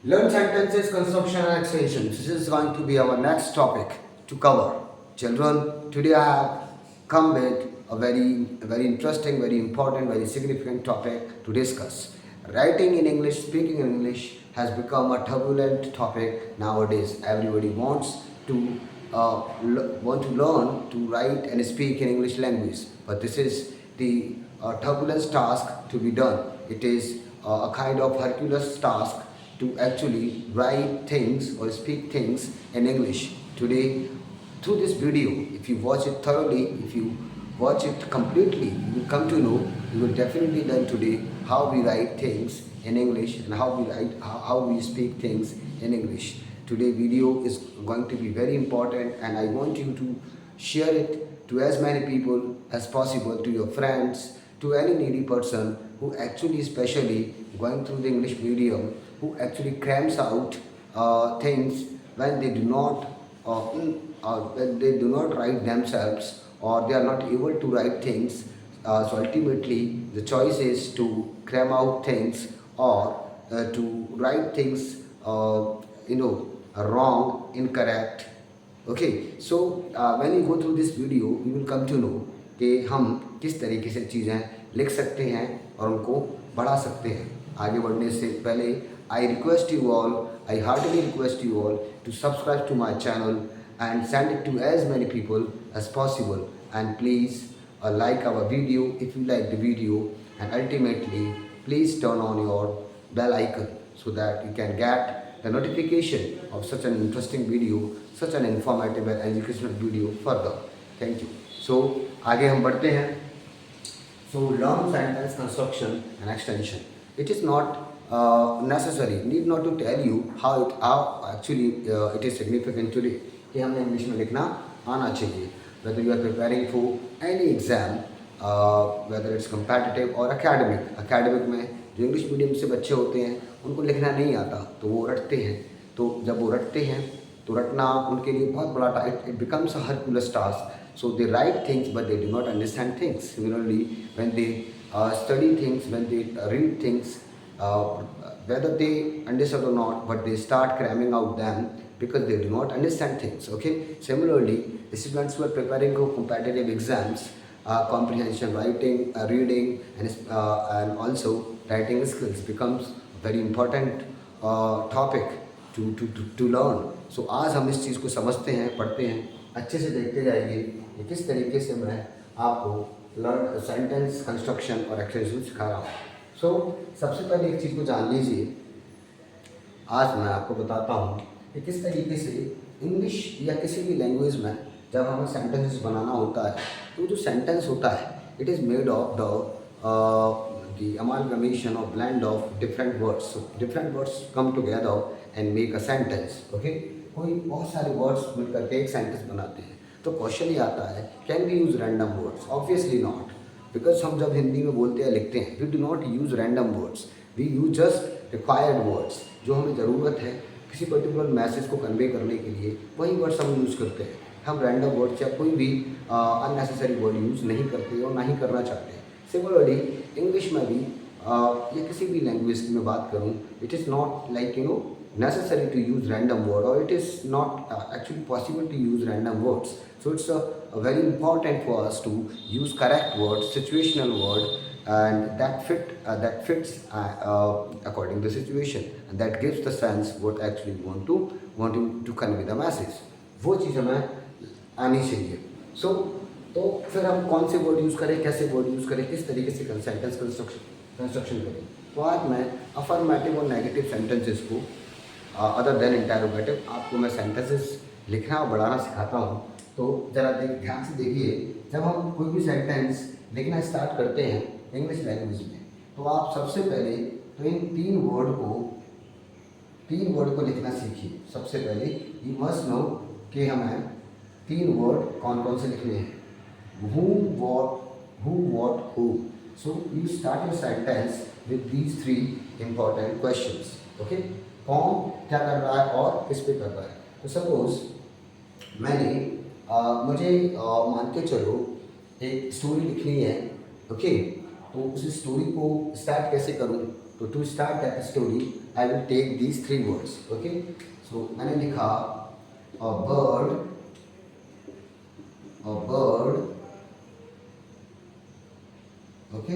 Learn sentences, construction and extensions. This is going to be our next topic to cover. Children, today I have come with a very interesting, very important, very significant topic to discuss. Writing in English, speaking in English has become a turbulent topic nowadays. Everybody wants to want to learn to write and speak in English language, but this is the turbulent task to be done. It is a kind of Hercules task to actually write things or speak things in English. Today, through this video, if you watch it thoroughly, if you watch it completely, you will come to know, you will definitely learn today how we write things in English and how we speak things in English. Today video is going to be very important and I want you to share it to as many people as possible, to your friends, to any needy person who actually especially going through the English medium, who actually crams out things when they do not when they do not write themselves or they are not able to write things. So ultimately the choice is to cram out things or to write things wrong, incorrect. Okay, so when you go through this video you will come to know कि हम किस तरीके से चीज़ें लिख सकते हैं और उनको बढ़ा सकते हैं. आगे बढ़ने से पहले I request you all, I heartily request you all to subscribe to my channel and send it to as many people as possible, and please like our video if you like the video, and ultimately please turn on your bell icon so that you can get the notification of such an interesting video, such an informative and educational video further. Thank you. So आगे हम बढ़ते हैं. So learn sentence construction and extension. It is not necessary, need not to tell you how actually it is significant today कि हमें English में लिखना आना चाहिए. Whether you are preparing for any exam, whether it's competitive or academic. Academic में जो English medium से बच्चे होते हैं उनको लिखना नहीं आता तो वो रटते हैं. तो जब वो रटते हैं तो रटना उनके लिए बहुत बड़ा it becomes a Hercules task. So they write things but they do not understand things. Similarly, when they study things, when they read things, whether they understand or not, but they start cramming out them because they do not understand things. Okay. Similarly, the students who are preparing for competitive exams, comprehension, writing, reading, and also writing skills becomes a very important topic to learn. So आज हम इस चीज़ को समझते हैं, पढ़ते हैं, अच्छे से देखते जाइए कि किस तरीके से मैं आपको लर्न सेंटेंस कंस्ट्रक्शन और एक्सटेंशन सिखा रहा हूँ. सो सबसे पहले एक चीज़ को जान लीजिए. आज मैं आपको बताता हूँ कि किस तरीके से इंग्लिश या किसी भी लैंग्वेज में जब हमें सेंटेंसेस बनाना होता है तो जो सेंटेंस होता है it is made of the amalgamation or blend of different words. So different words come together and make a sentence. Okay, कोई बहुत सारे वर्ड्स मिलकर के एक सेंटेंस बनाते हैं. तो क्वेश्चन ये आता है, can we use random words? Obviously not, because हम जब हिंदी में बोलते हैं, लिखते हैं, we do not use random words. We use just required words. जो हमें ज़रूरत है किसी पर्टिकुलर मैसेज को कन्वे करने के लिए वही वर्ड्स हम यूज़ करते हैं. हम रैंडम वर्ड्स या कोई भी अननेसेसरी वर्ड यूज़ नहीं करते और ना ही करना चाहते. सिमिलरली इंग्लिश में भी या किसी भी लैंग्वेज की मैं बात करूँ, it is not like necessary to use random word, or it is not actually possible to use random words. So it's a very important for us to use correct words, situational word, and that fits according to the situation, and that gives the sense what actually wanting to convey the message. वो चीज़ हमें आनी चाहिए. So तो फिर हम कौन से word use करें, कैसे वर्ड यूज़ करें, किस तरीके से सेंटेंस कंस्ट्रक्शन करें. तो आज मैं अफर्मेटिव और नेगेटिव सेंटेंसेस को अदर देन इंटरोगेटिव आपको मैं सेंटेंसेस लिखना और बढ़ाना सिखाता हूँ. तो ज़रा ध्यान से देखिए, जब हम कोई भी सेंटेंस लिखना स्टार्ट करते हैं इंग्लिश लैंग्वेज में तो आप सबसे पहले तो इन तीन वर्ड को लिखना सीखिए. सबसे पहले यू मस्ट नो कि हमें तीन वर्ड कौन कौन से लिखने हैं. whom, what, who, what, who. So you start your sentence with these three important questions. Okay? कौन क्या कर रहा है और किस पे कर रहा है. तो सपोज मैंने मुझे मान के चलो एक स्टोरी लिखनी है. ओके, तो उस स्टोरी को स्टार्ट कैसे करूँ. तो to start that story I will take these 3 words. Okay, so मैंने लिखा a bird, okay,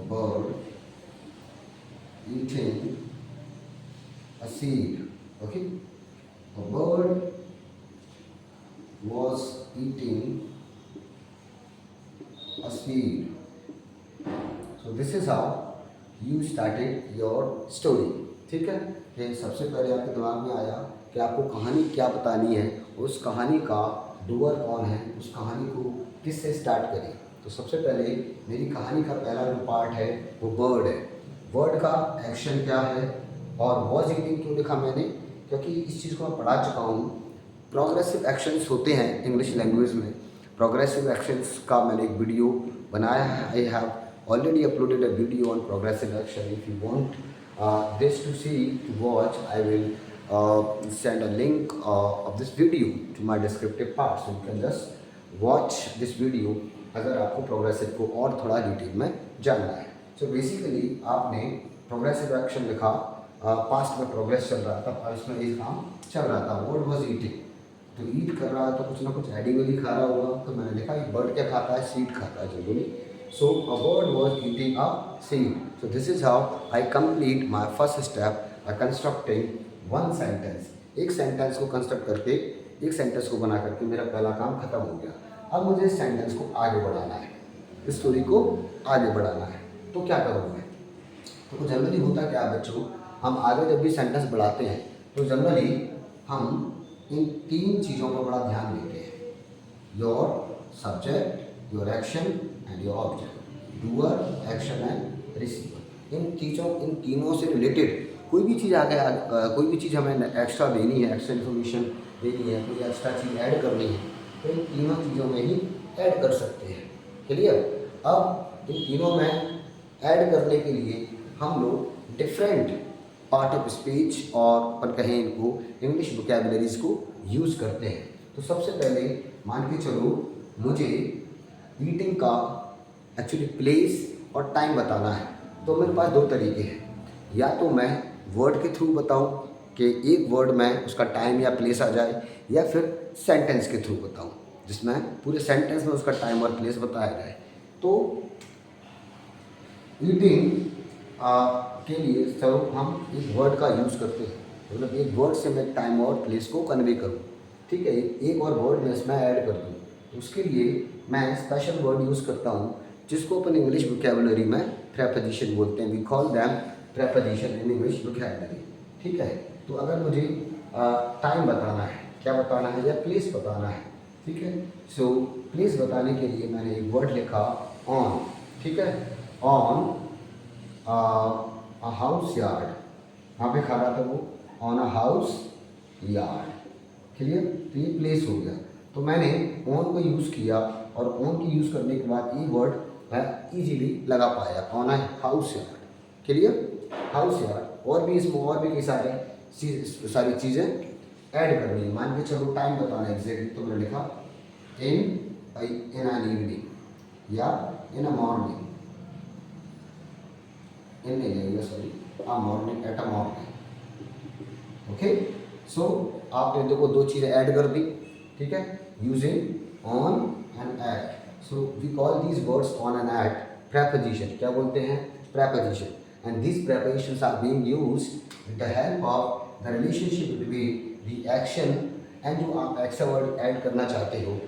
bird eating a seed. Okay, a bird was eating a seed. So this is how you started your story. ठीक है, ये सबसे पहले आपके दिमाग में आया कि आपको कहानी क्या बतानी है, उस कहानी का डूअर कौन है, उस कहानी को किससे स्टार्ट करें. तो सबसे पहले मेरी कहानी का पहला जो पार्ट है वो बर्ड है. बर्ड का एक्शन क्या है और वॉज ईटिंग क्यों लिखा मैंने, क्योंकि इस चीज़ को मैं पढ़ा चुका हूँ. प्रोग्रेसिव एक्शंस होते हैं इंग्लिश लैंग्वेज में. प्रोग्रेसिव एक्शंस का मैंने एक वीडियो बनाया है. I have already uploaded a video on progressive action. If you want this to see, to watch, I will send a link of this video to my descriptive part, so you can just watch this video अगर आपको progressive को और थोड़ा detail में जानना है. So basically आपने progressive action लिखा, पास्ट में प्रोग्रेस चल रहा था और इसमें एक काम चल रहा था, वर्ड वॉज ईटिंग. तो ईट कर रहा है तो कुछ ना कुछ एडिबली खा रहा होगा. तो मैंने लिखा ये बर्ड क्या खाता है, सीड खाता है generally. So a bird was eating a seed. So this is how I complete my first step by constructing one sentence. एक सेंटेंस को कंस्ट्रक्ट करके, एक सेंटेंस को बना करके मेरा पहला काम खत्म हो गया. अब मुझे इस सेंटेंस को आगे बढ़ाना है, इस स्टोरी को आगे बढ़ाना है. तो क्या करूँ मैं? तो जनरली होता क्या है बच्चों, हम आगे जब भी सेंटेंस बढ़ाते हैं तो जनरली हम इन 3 चीज़ों पर बड़ा ध्यान देते हैं. Your subject, your action and your object. Doer, action and receiver. इन तीनों से रिलेटेड कोई भी चीज़ आगे कोई भी चीज़ हमें एक्स्ट्रा देनी है, एक्स्ट्रा इन्फॉर्मेशन देनी है, कोई एक्स्ट्रा चीज़ ऐड करनी है, तो इन तीनों चीज़ों में ही ऐड कर सकते हैं. क्लियर? अब इन तीनों में ऐड करने के लिए हम लोग डिफरेंट पार्ट ऑफ स्पीच और अपन कहें इनको इंग्लिश वोकैबुलरीज को यूज़ करते हैं. तो सबसे पहले मान के चलो मुझे ईटिंग का एक्चुअली प्लेस और टाइम बताना है. तो मेरे पास 2 तरीके हैं. या तो मैं वर्ड के थ्रू बताऊं कि एक वर्ड में उसका टाइम या प्लेस आ जाए, या फिर सेंटेंस के थ्रू बताऊं जिसमें पूरे सेंटेंस में उसका टाइम और प्लेस बताया जाए. तो ईटिंग के लिए चलो हम एक वर्ड का यूज़ करते हैं. मतलब एक वर्ड से मैं टाइम और प्लेस को कन्वे करूँ. ठीक है, एक और वर्ड में इसमें ऐड कर दूँ. उसके लिए मैं स्पेशल वर्ड यूज़ करता हूँ जिसको अपन इंग्लिश वोकैबुलरी में प्रेपोजिशन बोलते हैं. We call them preposition in English vocabulary. ठीक है, तो अगर मुझे टाइम बताना है, क्या बताना है, या प्लेस बताना है. ठीक है, सो प्लेस बताने के लिए मैंने एक वर्ड लिखा ऑन. ठीक है, ऑन अ हाउस यार्ड. यहाँ पे खा रहा था वो, on a house yard. Clear? तो ये प्लेस हो गया. तो मैंने ऑन को यूज़ किया और ऑन की यूज़ करने के बाद ये वर्ड मैं इजीली लगा पाया, on a house yard. Clear? House yard. और भी इसमें और भी कई सारी चीज़ें ऐड करनी है. मान के चलो टाइम बताना है एग्जैक्टली, तो मैंने लिखा इन एन इवनिंग या इन अ मॉर्निंग. इन नहीं लगेगा, sorry, a morning, at a morning. Okay, so आपने देखो 2 चीज़ें ऐड कर दी. ठीक है, using on and at. So we call these words on and at preposition. क्या बोलते हैं? Preposition. And these prepositions are being used with the help of the relationship between the action and जो आप extra word add करना चाहते हो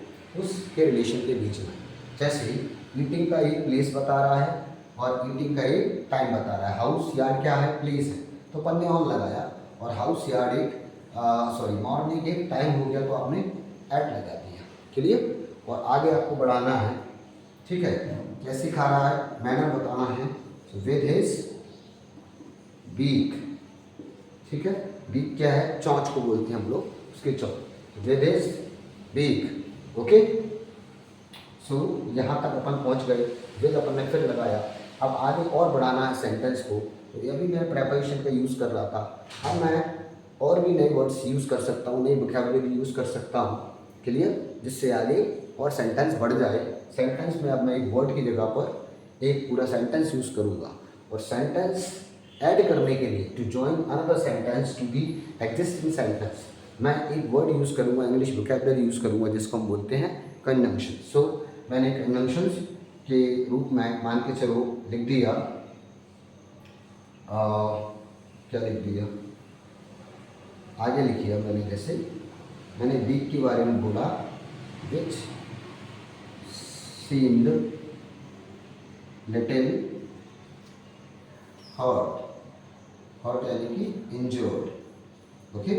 उसके relation के बीच में. जैसे ईटिंग का एक प्लेस बता रहा है और ईटिंग का एक टाइम बता रहा है. हाउस यार्ड क्या है? प्लेस है. तो अपन ने ऑन लगाया और हाउस यार्ड एक मॉर्निंग एक टाइम हो गया तो आपने एट लगा दिया. क्लियर? और आगे आपको बढ़ाना है. ठीक है, कैसे खा रहा है, मैनर बताना है. With his beak. ठीक है, बीक क्या है? चोंच को बोलते हैं हम लोग, उसके चोंच. With his beak. Okay, so यहाँ तक अपन पहुँच गए. विद अपन ने फिर लगाया. अब आगे और बढ़ाना है सेंटेंस को. तो ये भी मैं प्रेपोजिशन का यूज़ कर रहा था. अब मैं और भी नए वर्ड्स यूज़ कर सकता हूँ, नई वोकैबुलरी यूज़ कर सकता हूँ। क्लियर? जिससे आगे और सेंटेंस बढ़ जाए। सेंटेंस में अब मैं एक वर्ड की जगह पर एक पूरा सेंटेंस यूज़ करूँगा, और सेंटेंस ऐड करने के लिए to join another sentence to the existing sentence मैं एक वर्ड यूज़ करूँगा, इंग्लिश वोकैबुलरी यूज़ करूँगा, जिसको हम बोलते हैं कंजंक्शन। सो मैंने कंजंक्शंस के रूप में मान के चलो लिख दिया, क्या लिख दिया, आगे लिखिए मैंने, जैसे मैंने वीक के बारे में बोला, विच सीम्ड लिटिल हर्ट यानी कि इंजर्ड। ओके,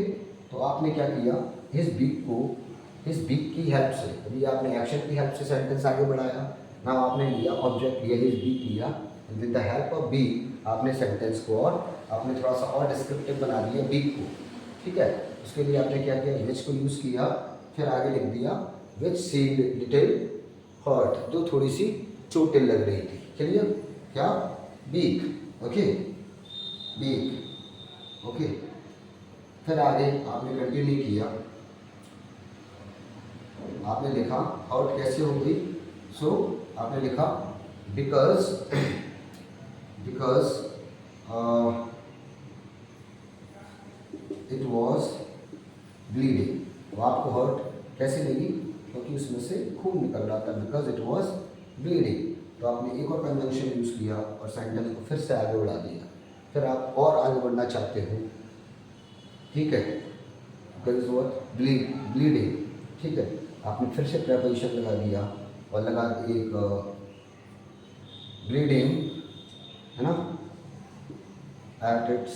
तो आपने क्या किया, इस वीक की हेल्प से, अभी आपने एक्शन की हेल्प से सेंटेंस आगे बढ़ाया ना, आपने लिया ऑब्जेक्ट लिया, हिज वीक लिया, with the help of beak आपने सेंटेंस को और आपने थोड़ा सा और डिस्क्रिप्टिव बना दिया वीक को। ठीक है, उसके लिए आपने क्या किया, विच को यूज़ किया, फिर आगे लिख दिया विच सीम्ड लिटिल हर्ट, जो थोड़ी सी चोटें लग रही थी। चलिए क्या, वीक। Okay, week. ओके, फिर आगे आपने कंटिन्यू किया, आपने लिखा हर्ट कैसे हो गई, सो आपने लिखा बिकॉज इट वॉज ब्लीडिंग। तो आपको हर्ट कैसे लगी, क्योंकि उसमें से खून निकल रहा था, बिकॉज इट वॉज ब्लीडिंग। तो आपने एक और कंजंक्शन यूज़ किया और सेंटेंस को फिर से आगे बढ़ा दिया। फिर आप और आगे बढ़ना चाहते हो, ठीक है, बिकॉज इट वॉज ब्लीडिंग। ठीक है, आपने फिर से प्रेपोजिशन लगा दिया और लगा एक ब्लीडिंग, है ना, एट इट्स,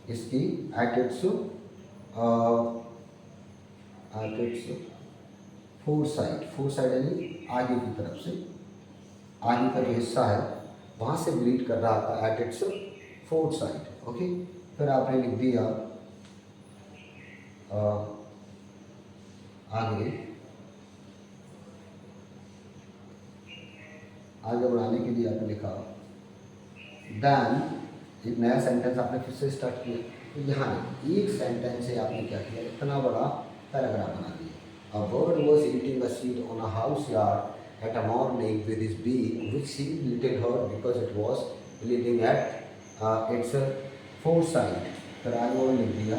इसकी एट इट्स फोर साइड यानी आगे की तरफ से, आगे का जो हिस्सा है वहाँ से ब्लीड कर रहा था, at its four side. Okay, फिर आपने लिख दिया आगे बढ़ाने के लिए आपने लिखा देन, एक नया सेंटेंस आपने फिर से स्टार्ट किया। तो यहाँ एक सेंटेंस से आपने क्या किया, इतना बड़ा पैराग्राफ बना दिया। A bird was eating a seed on a house yard at a morning with his beak, which seemed little hurt because it was bleeding at its foresight। फिर आगे और लिख दिया,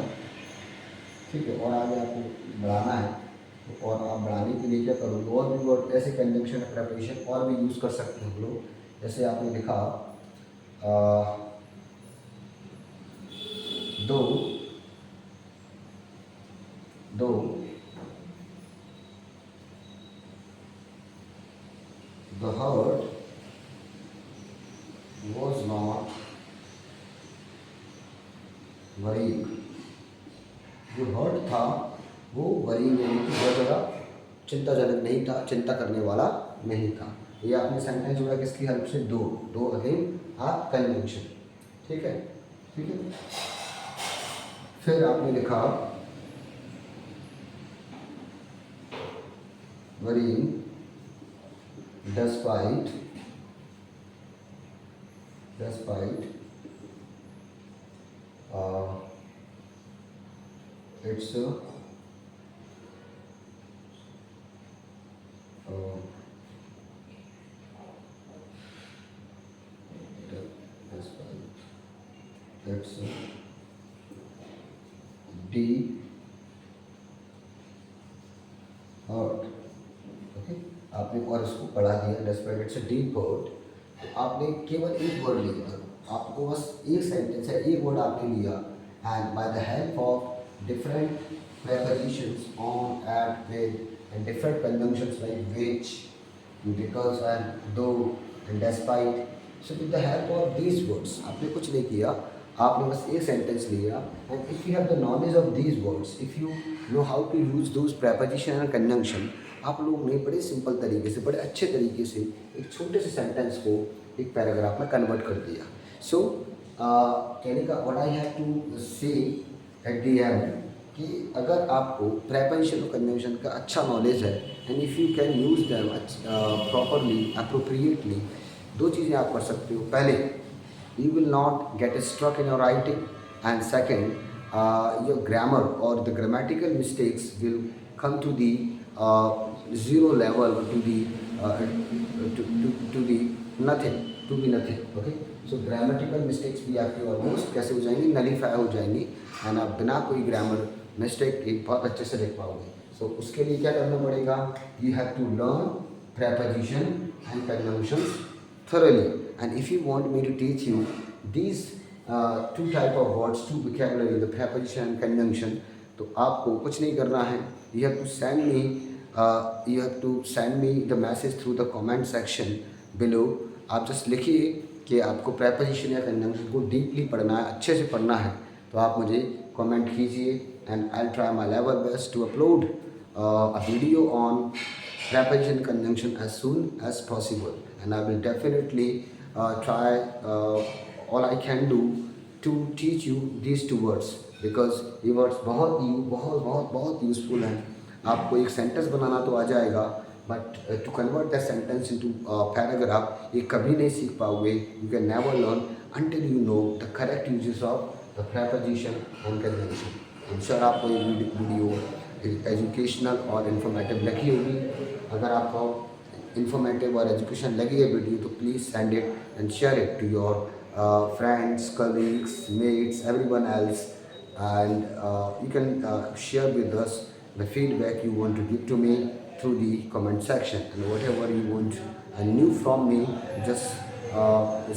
ठीक है, और आगे आपको बढ़ाना है। तो और आप बढ़ाने के लिए क्या करोगे, और भी वर्ड ऐसे कंजंक्शन प्रेपोजिशन और भी यूज़ कर सकते हैं हम लोग। जैसे आपने लिखा दो the hurt was not worrying। जो हर्ट था वो worrying यानी कि बहुत ज़्यादा चिंताजनक नहीं था, चिंता करने वाला नहीं था। ये आपने सेंटेंस जोड़ा किसकी हेल्प से, दो अगेन आप कंजंक्शन। ठीक है, फिर आपने लिखा worrying despite its deep hurt। Okay, आपने और इसको पढ़ा दिया, डिस्पाइट इट्स डीप हर्ट। तो आपने केवल एक वर्ड लिया, आपको बस एक सेंटेंस है, एक वर्ड आपने लिया, and by the help of different prepositions on, at, with, and different conjunctions like which, because, and though, and despite। So with the help of these words, आपने कुछ नहीं किया, आपने बस एक सेंटेंस लिया, and if you have the knowledge of these words, if you know how to use those preposition and conjunction, आप लोग ने बड़े सिंपल तरीके से, बड़े अच्छे तरीके से एक छोटे से सेंटेंस को एक पैराग्राफ में कन्वर्ट कर दिया। सो कहने का व्हाट आई हैव टू से एट द एंड, कि अगर आपको प्रेपोजिशन और कंजंक्शन का अच्छा नॉलेज है, and if you can use them properly, appropriately, दो चीज़ें आप कर सकते हो। पहले, you will not get struck in your writing, and second, your grammar or the grammatical mistakes will come to the zero level, to the nothing, okay. So grammatical mistakes भी आपकी almost कैसे हो जाएंगी, नलीफाई हो जाएंगी, and आप बिना कोई ग्रामर मिस्टेक के बहुत अच्छे से लिख पाओगे. सो उसके लिए क्या करना पड़ेगा, you have to learn preposition and conjunctions thoroughly. And if you want me to teach you these two type of words, two vocabulary, the preposition and conjunction, तो आपको कुछ नहीं करना है. You have to send me the message through the comment section below. आप just लिखिए कि आपको preposition या conjunction को डीपली पढ़ना है, अच्छे से पढ़ना है, तो आप मुझे कमेंट कीजिए, and I will try my level best to upload a video on preposition conjunction as soon as possible, and I will definitely try all I can do to teach you these two words, because ये words बहुत useful हैं. आपको एक sentence बनाना तो आ जाएगा, but to convert that sentence into paragraph ये कभी नहीं सीख पाओगे. You can never learn until you know the correct uses of the preposition and conjunction. Ensure आपको ये वीडियो एजुकेशनल और इन्फॉर्मेटिव लगी होगी. अगर आपको इन्फॉर्मेटिव और एजुकेशन लगी है वीडियो, तो please send it and share it to your friends, colleagues, mates, everyone else, and you can share with us the feedback you want to give to me through the comment section, and whatever you want new from me, just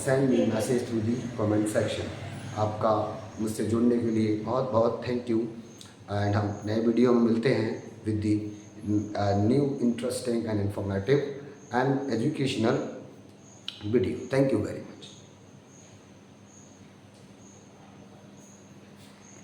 send me message through the comment section. आपका मुझसे जुड़ने के लिए बहुत बहुत thank you, and हम नए video में मिलते हैं with the new interesting and informative and educational video. Thank you very much.